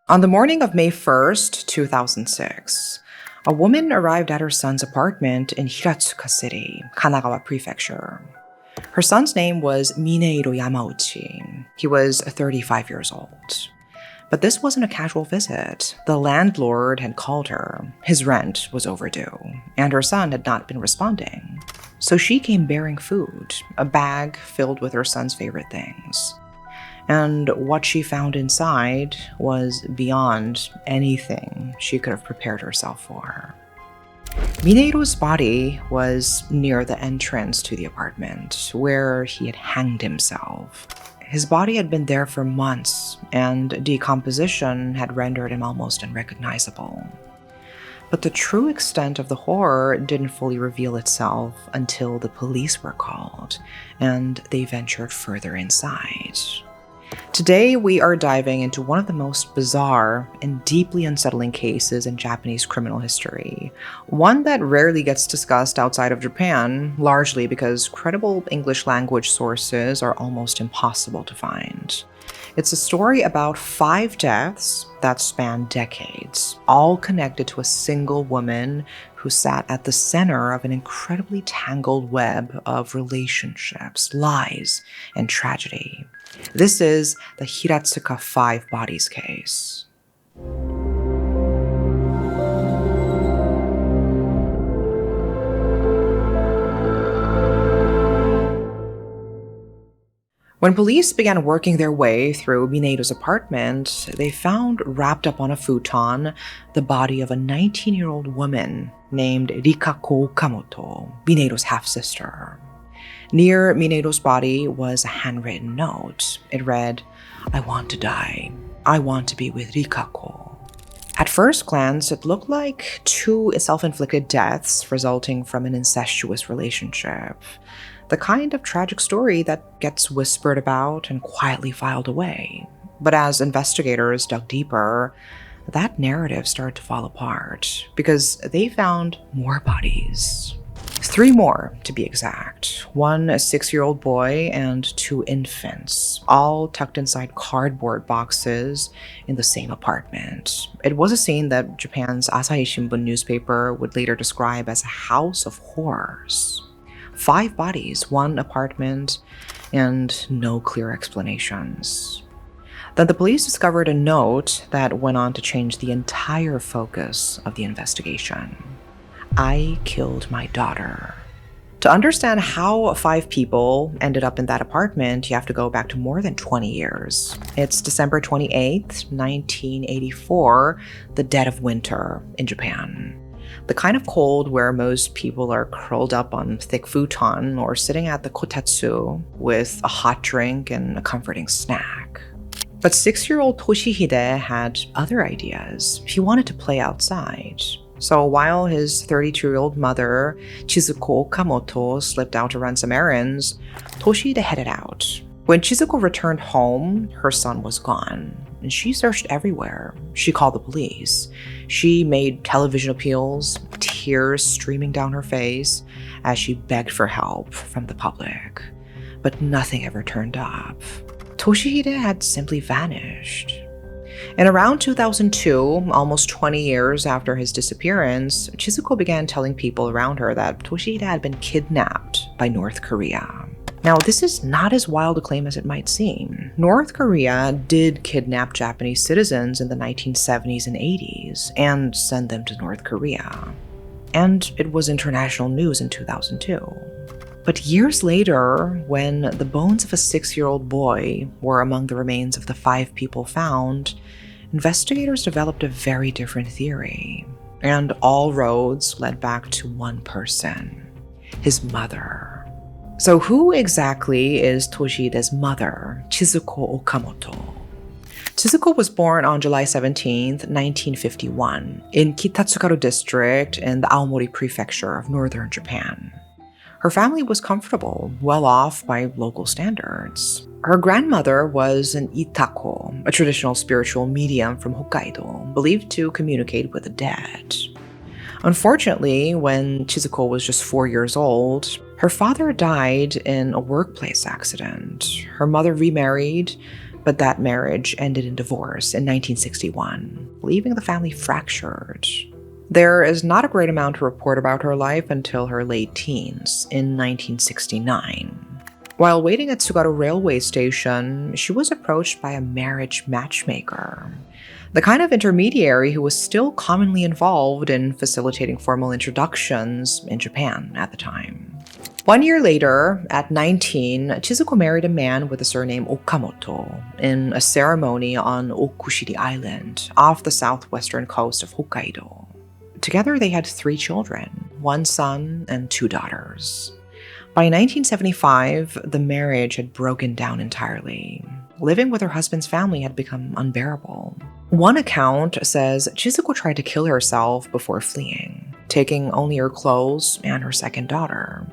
On the morning of May 1st, 2006, a woman arrived at her son's apartment in Hiratsuka City, Kanagawa Prefecture. Her son's name was Mineiro Yamauchi. He was 35 years old. But this wasn't a casual visit. The landlord had called her. His rent was overdue, and her son had not been responding. So she came bearing food, a bag filled with her son's favorite things. And what she found inside was beyond anything she could have prepared herself for. Mineiro's body was near the entrance to the apartment, where he had hanged himself. His body had been there for months, and decomposition had rendered him almost unrecognizable. But the true extent of the horror didn't fully reveal itself until the police were called, and they ventured further inside. Today, we are diving into one of the most bizarre and deeply unsettling cases in Japanese criminal history, one that rarely gets discussed outside of Japan, largely because credible English language sources are almost impossible to find. It's a story about 5 deaths that span decades, all connected to a single woman who sat at the center of an incredibly tangled web of relationships, lies, and tragedy. This is the Hiratsuka 5 Bodies case. When police began working their way through Mineiro's apartment, they found wrapped up on a futon the body of a 19-year-old woman named Rikako Okamoto, Mineiro's half-sister. Near Mineiro's body was a handwritten note. It read, "I want to die. I want to be with Rikako." At first glance, it looked like 2 self-inflicted deaths resulting from an incestuous relationship. The kind of tragic story that gets whispered about and quietly filed away. But as investigators dug deeper, that narrative started to fall apart because they found more bodies. 3 more, to be exact. 1 6-year-old boy and 2 infants, all tucked inside cardboard boxes in the same apartment. It was a scene that Japan's Asahi Shimbun newspaper would later describe as a house of horrors. 5 bodies, 1 apartment, and no clear explanations. Then the police discovered a note that went on to change the entire focus of the investigation. "I killed my daughter." To understand how 5 people ended up in that apartment, you have to go back to more than 20 years. It's December 28th, 1984, the dead of winter in Japan. The kind of cold where most people are curled up on thick futon or sitting at the kotetsu with a hot drink and a comforting snack. But 6-year-old Toshihide had other ideas. He wanted to play outside. So while his 32-year-old mother, Chisuko Okamoto, slipped out to run some errands, Toshihide headed out. When Chisuko returned home, her son was gone, and she searched everywhere. She called the police. She made television appeals, tears streaming down her face as she begged for help from the public. But nothing ever turned up. Toshihide had simply vanished. In around 2002, almost 20 years after his disappearance, Chisuko began telling people around her that Toshihide had been kidnapped by North Korea. Now, this is not as wild a claim as it might seem. North Korea did kidnap Japanese citizens in the 1970s and 80s and send them to North Korea. And it was international news in 2002. But years later, when the bones of a 6-year-old boy were among the remains of the 5 people found, investigators developed a very different theory. And all roads led back to one person, his mother. So who exactly is Toshihide's mother, Chisuko Okamoto? Chisuko was born on July 17, 1951, in Kitatsugaru District in the Aomori Prefecture of northern Japan. Her family was comfortable, well off by local standards. Her grandmother was an itako, a traditional spiritual medium from Hokkaido, believed to communicate with the dead. Unfortunately, when Chisuko was just 4 years old, her father died in a workplace accident. Her mother remarried, But that marriage ended in divorce in 1961, leaving the family fractured. There is not a great amount to report about her life until her late teens, in 1969. While waiting at Tsugaru railway station, she was approached by a marriage matchmaker, the kind of intermediary who was still commonly involved in facilitating formal introductions in Japan at the time. 1 year later, at 19, Chisuko married a man with the surname Okamoto in a ceremony on Okushiri Island off the southwestern coast of Hokkaido. Together they had 3 children, 1 son and 2 daughters. By 1975, the marriage had broken down entirely. Living with her husband's family had become unbearable. One account says Chisuko tried to kill herself before fleeing, taking only her clothes and her second daughter.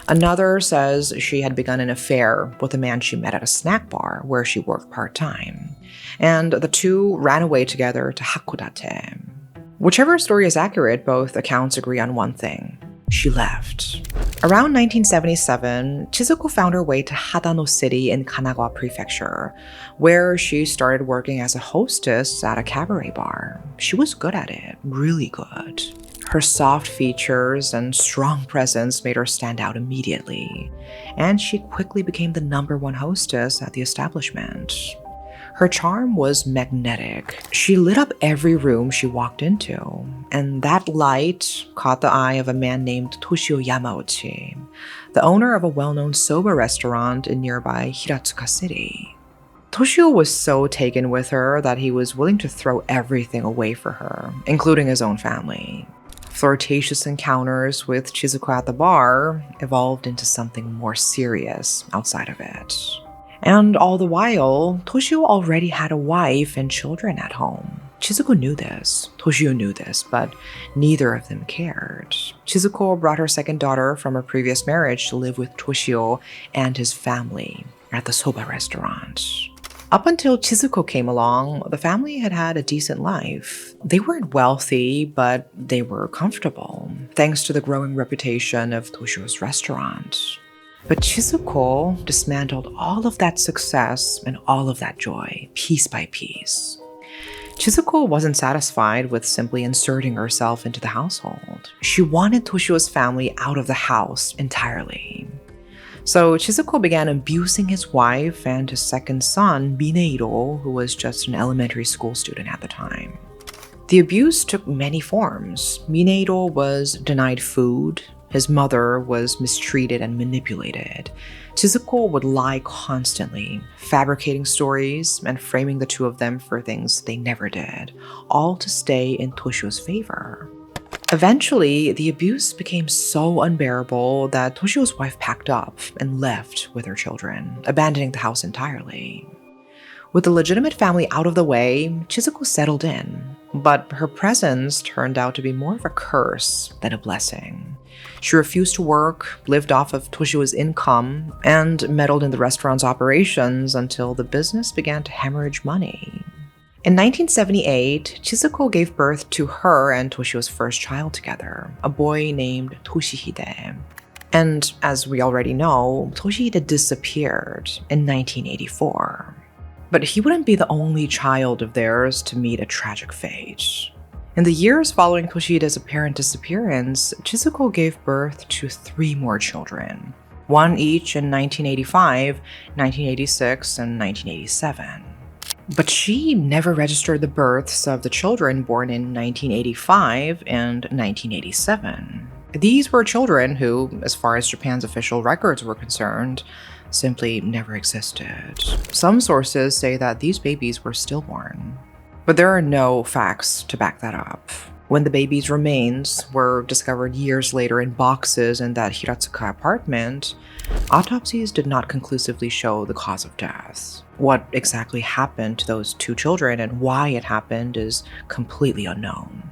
Another says she had begun an affair with a man she met at a snack bar where she worked part-time, and the two ran away together to Hakodate. Whichever story is accurate, both accounts agree on one thing: she left. Around 1977, Chisuko found her way to Hadano City in Kanagawa Prefecture, where she started working as a hostess at a cabaret bar. She was good at it, really good. Her soft features and strong presence made her stand out immediately, and she quickly became the #1 hostess at the establishment. Her charm was magnetic. She lit up every room she walked into, and that light caught the eye of a man named Toshio Yamauchi, the owner of a well-known soba restaurant in nearby Hiratsuka City. Toshio was so taken with her that he was willing to throw everything away for her, including his own family. Flirtatious encounters with Chisuko at the bar evolved into something more serious outside of it. And all the while, Toshio already had a wife and children at home. Chisuko knew this, Toshio knew this, but neither of them cared. Chisuko brought her second daughter from her previous marriage to live with Toshio and his family at the soba restaurant. Up until Chisuko came along, the family had had a decent life. They weren't wealthy, but they were comfortable, thanks to the growing reputation of Toshio's restaurant. But Chisuko dismantled all of that success and all of that joy, piece by piece. Chisuko wasn't satisfied with simply inserting herself into the household. She wanted Toshio's family out of the house entirely. So Chisuko began abusing his wife and his second son, Mineiro, who was just an elementary school student at the time. The abuse took many forms. Mineiro was denied food. His mother was mistreated and manipulated. Chisuko would lie constantly, fabricating stories and framing the two of them for things they never did, all to stay in Toshio's favor. Eventually, the abuse became so unbearable that Toshio's wife packed up and left with her children, abandoning the house entirely. With the legitimate family out of the way, Chisuko settled in, but her presence turned out to be more of a curse than a blessing. She refused to work, lived off of Toshio's income, and meddled in the restaurant's operations until the business began to hemorrhage money. In 1978, Chisuko gave birth to her and Toshio's first child together, a boy named Toshihide. And as we already know, Toshihide disappeared in 1984. But he wouldn't be the only child of theirs to meet a tragic fate. In the years following Toshihide's apparent disappearance, Chisuko gave birth to 3 more children, 1 each in 1985, 1986, and 1987. But she never registered the births of the children born in 1985 and 1987. These were children who, as far as Japan's official records were concerned, simply never existed. Some sources say that these babies were stillborn, but there are no facts to back that up. When the babies' remains were discovered years later in boxes in that Hiratsuka apartment, autopsies did not conclusively show the cause of death. What exactly happened to those 2 children and why it happened is completely unknown.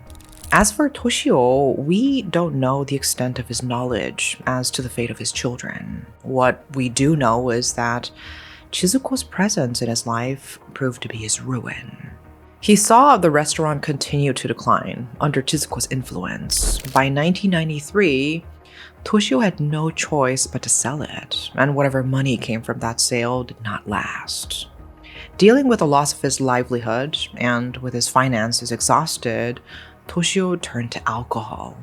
As for Toshio, we don't know the extent of his knowledge as to the fate of his children. What we do know is that Chisuko's presence in his life proved to be his ruin. He saw the restaurant continue to decline under Chisuko's influence. By 1993, Toshio had no choice but to sell it, and whatever money came from that sale did not last. Dealing with the loss of his livelihood and with his finances exhausted, Toshio turned to alcohol.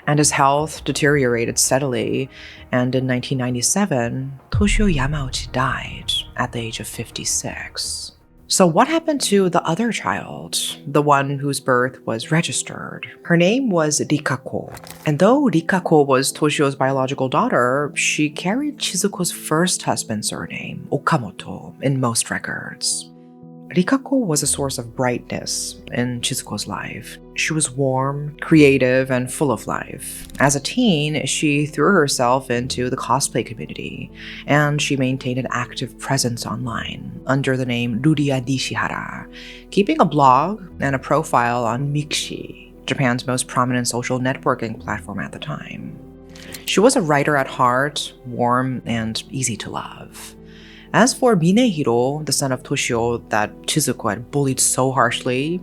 And his health deteriorated steadily, and in 1997, Toshio Yamauchi died at the age of 56. So what happened to the other child, the one whose birth was registered? Her name was Rikako. And though Rikako was Toshio's biological daughter, she carried Chisuko's first husband's surname, Okamoto, in most records. Rikako was a source of brightness in Chisuko's life. She was warm, creative, and full of life. As a teen, she threw herself into the cosplay community, and she maintained an active presence online under the name Ruria Nishihara, keeping a blog and a profile on Mixi, Japan's most prominent social networking platform at the time. She was a writer at heart, warm, and easy to love. As for Minehiro, the son of Toshio that Chisuko had bullied so harshly,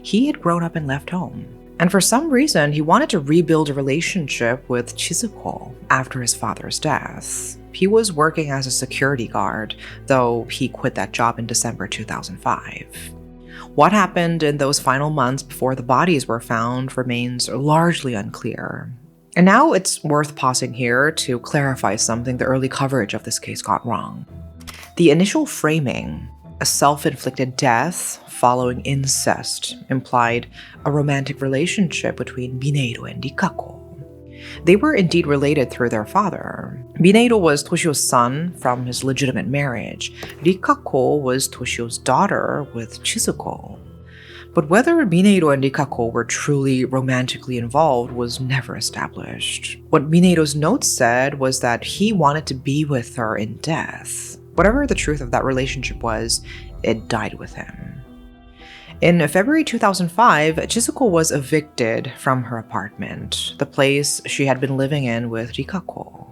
he had grown up and left home. And for some reason, he wanted to rebuild a relationship with Chisuko after his father's death. He was working as a security guard, though he quit that job in December 2005. What happened in those final months before the bodies were found remains largely unclear. And now it's worth pausing here to clarify something the early coverage of this case got wrong. The initial framing, a self-inflicted death following incest, implied a romantic relationship between Minehiro and Rikako. They were indeed related through their father. Minehiro was Toshio's son from his legitimate marriage. Rikako was Toshio's daughter with Chisuko. But whether Minehiro and Rikako were truly romantically involved was never established. What Minehiro's notes said was that he wanted to be with her in death. Whatever the truth of that relationship was, it died with him. In February 2005, Chisuko was evicted from her apartment, the place she had been living in with Rikako.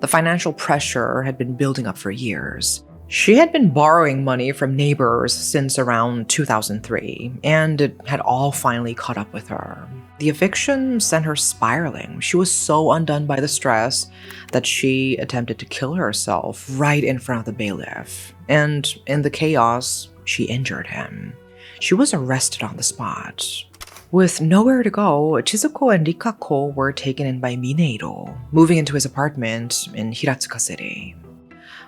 The financial pressure had been building up for years. She had been borrowing money from neighbors since around 2003, and it had all finally caught up with her. The eviction sent her spiraling. She was so undone by the stress that she attempted to kill herself right in front of the bailiff. And in the chaos, she injured him. She was arrested on the spot. With nowhere to go, Chisuko and Rikako were taken in by Minehiro, moving into his apartment in Hiratsuka City.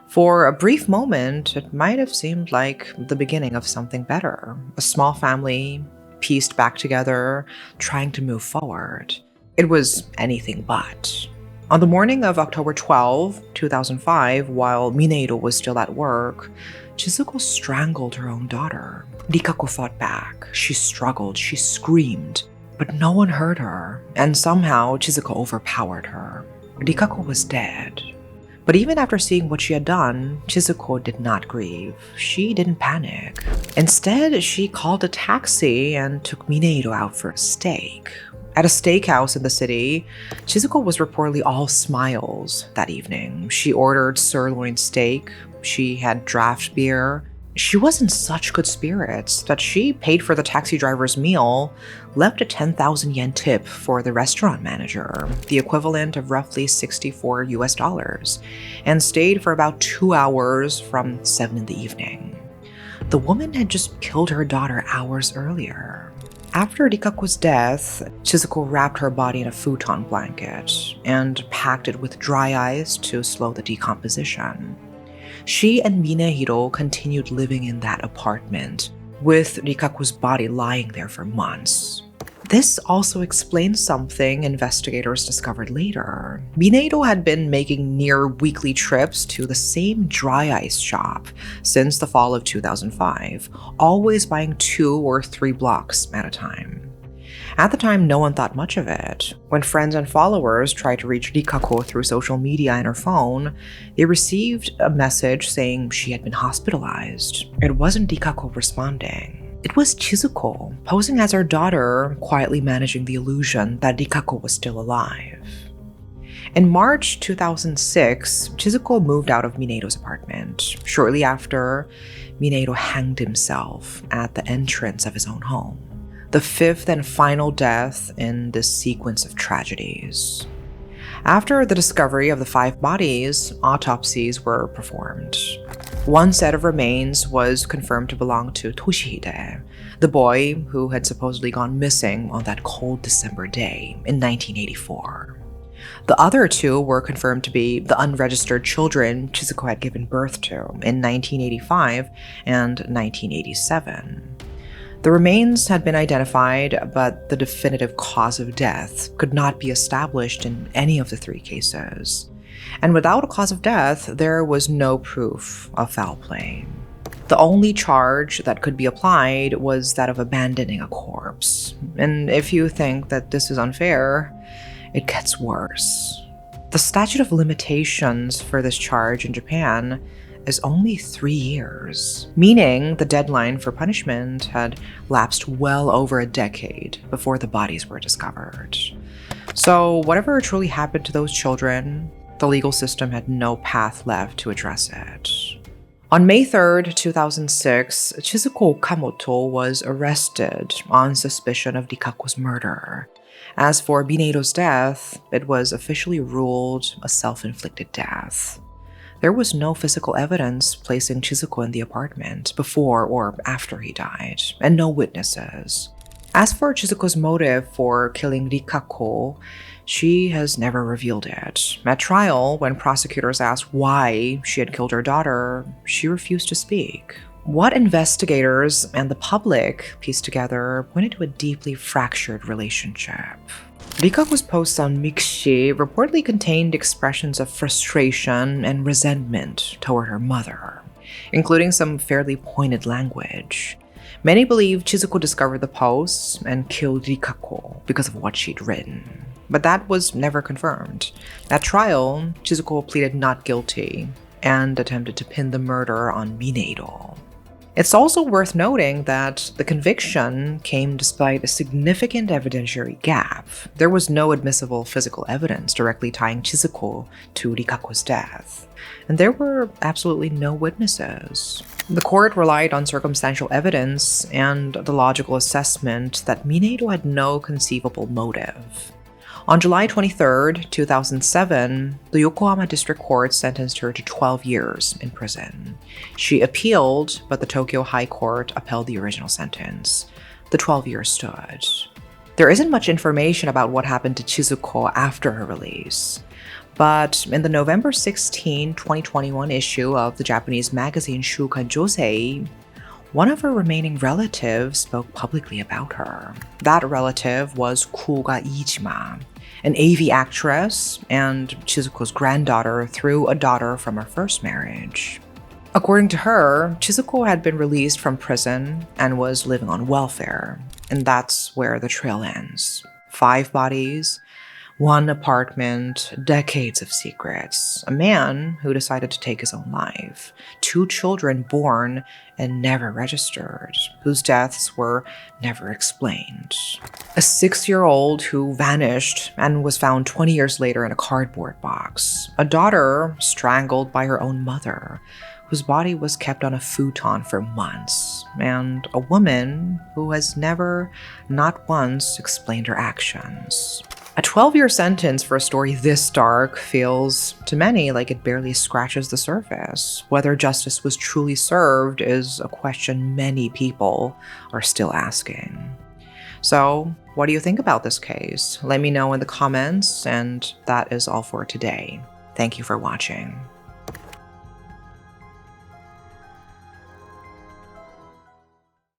For a brief moment, it might have seemed like the beginning of something better. A small family, pieced back together, trying to move forward. It was anything but. On the morning of October 12, 2005, while Minehiro was still at work, Chisuko strangled her own daughter. Rikako fought back. She struggled, she screamed, but no one heard her, and somehow Chisuko overpowered her. Rikako was dead. But even after seeing what she had done, Chisuko did not grieve. She didn't panic. Instead, she called a taxi and took Minehiro out for a steak. At a steakhouse in the city, Chisuko was reportedly all smiles that evening. She ordered sirloin steak. She had draft beer. She was in such good spirits that she paid for the taxi driver's meal, left a 10,000 yen tip for the restaurant manager, the equivalent of roughly $64, and stayed for about 2 hours from 7 in the evening. The woman had just killed her daughter hours earlier. After Rikako's death, Chisuko wrapped her body in a futon blanket and packed it with dry ice to slow the decomposition. She and Minehiro continued living in that apartment, with Rikako's body lying there for months. This also explains something investigators discovered later. Minehiro had been making near-weekly trips to the same dry ice shop since the fall of 2005, always buying 2 or 3 blocks at a time. At the time, no one thought much of it. When friends and followers tried to reach Rikako through social media and her phone, they received a message saying she had been hospitalized. It wasn't Rikako responding. It was Chisuko, posing as her daughter, quietly managing the illusion that Rikako was still alive. In March 2006, Chisuko moved out of Minehiro's apartment. Shortly after, Minehiro hanged himself at the entrance of his own home. The 5th and final death in this sequence of tragedies. After the discovery of the 5 bodies, autopsies were performed. One set of remains was confirmed to belong to Toshihide, the boy who had supposedly gone missing on that cold December day in 1984. The other two were confirmed to be the unregistered children Chisuko had given birth to in 1985 and 1987. The remains had been identified, but the definitive cause of death could not be established in any of the three cases. And without a cause of death, there was no proof of foul play. The only charge that could be applied was that of abandoning a corpse. And if you think that this is unfair, it gets worse. The statute of limitations for this charge in Japan is only 3 years, meaning the deadline for punishment had lapsed well over a decade before the bodies were discovered. So whatever truly happened to those children, the legal system had no path left to address it. On May 3rd, 2006, Chisuko Okamoto was arrested on suspicion of Rikako's murder. As for Bineiro's death, it was officially ruled a self-inflicted death. There was no physical evidence placing Chisuko in the apartment before or after he died, and no witnesses. As for Chisuko's motive for killing Rikako, she has never revealed it. At trial, when prosecutors asked why she had killed her daughter, she refused to speak. What investigators and the public pieced together pointed to a deeply fractured relationship. Rikako's posts on Mixi reportedly contained expressions of frustration and resentment toward her mother, including some fairly pointed language. Many believe Chisuko discovered the posts and killed Rikako because of what she'd written, but that was never confirmed. At trial, Chisuko pleaded not guilty and attempted to pin the murder on Bineiro. It's also worth noting that the conviction came despite a significant evidentiary gap. There was no admissible physical evidence directly tying Chisuko to Rikako's death, and there were absolutely no witnesses. The court relied on circumstantial evidence and the logical assessment that Bineiro had no conceivable motive. On July 23, 2007, the Yokohama District Court sentenced her to 12 years in prison. She appealed, but the Tokyo High Court upheld the original sentence. The 12 years stood. There isn't much information about what happened to Chisuko after her release, but in the November 16, 2021 issue of the Japanese magazine Shukan Josei, one of her remaining relatives spoke publicly about her. That relative was Kuga Iijima, an AV actress and Chisuko's granddaughter through a daughter from her first marriage. According to her, Chisuko had been released from prison and was living on welfare, and that's where the trail ends. 5 bodies, 1 apartment, decades of secrets, a man who decided to take his own life, 2 children born and never registered, whose deaths were never explained, a 6-year-old who vanished and was found 20 years later in a cardboard box, a daughter strangled by her own mother, whose body was kept on a futon for months, and a woman who has never, not once, explained her actions. A 12-year sentence for a story this dark feels, to many, like it barely scratches the surface. Whether justice was truly served is a question many people are still asking. So, what do you think about this case? Let me know in the comments, and that is all for today. Thank you for watching.